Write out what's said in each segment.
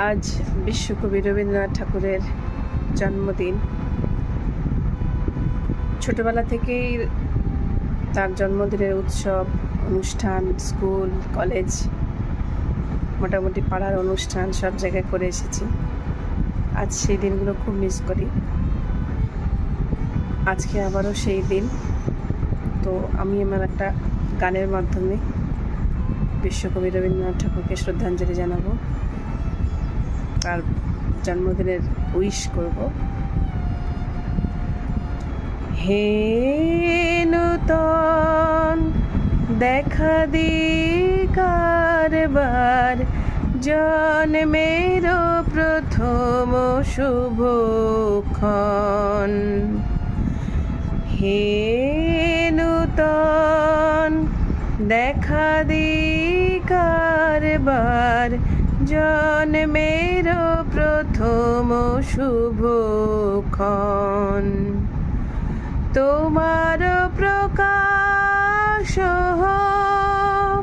আজ বিশ্বকবি রবীন্দ্রনাথ ঠাকুরের জন্মদিন। ছোটবেলা থেকেই তার জন্মদিনের উৎসব, অনুষ্ঠান, স্কুল, কলেজ, মোটামুটি পাড়ার অনুষ্ঠান সব জায়গায় করে এসেছি। আজ সেই দিনগুলো খুব মিস করি। আজকে আবারও সেই দিন। তো আমি আমার একটা গানের মাধ্যমে বিশ্বকবি রবীন্দ্রনাথ ঠাকুরকে শ্রদ্ধাঞ্জলি জানাবো, তার জন্মদিনের উইশ করব। হে নূতন দেখা দিকারবার, জন্মের প্রথম শুভক্ষণ। হে নূতন দেখা দিকারবার, জন্মের প্রথম শুভক্ষণ। তোমার প্রকাশ হোক,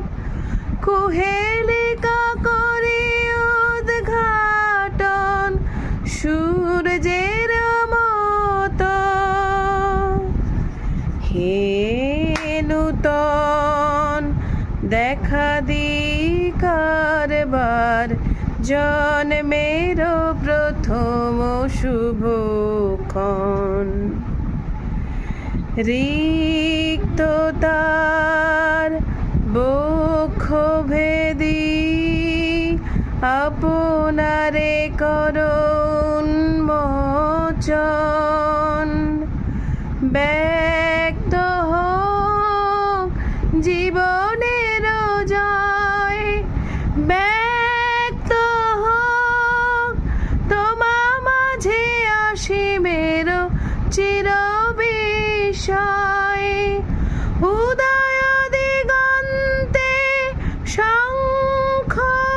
কুহেলিকা করি উদ্ঘাটন সূর্যের মতো। হে নূতন দেখা দিকারবার, জন্মের প্রথম শুভক্ষণ। রিক্ততার বক্ষ ভেদি আপনারে করুণ মোচন। ব্যক্ত হোক জীবনের জয়, ব্যক্ত হোক তোমা মাঝে অসীমের চির বিষয়। উদয় দিগন্তে শঙ্খ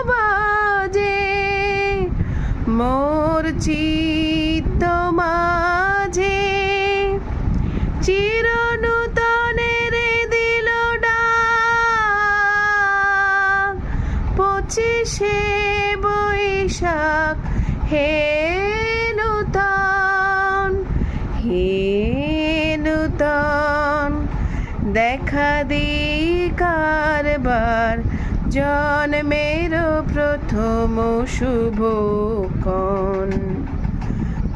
বাজে, মোর চিত্ত মাঝে চির নূতনের দিল ডাক। 25শে বৈশাখ হে নূতন, হে নূতন দেখা দিকারবার, জন্মের প্রথম শুভক্ষণ।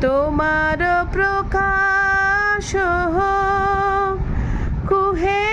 তোমার প্রকাশ হোক, কুহে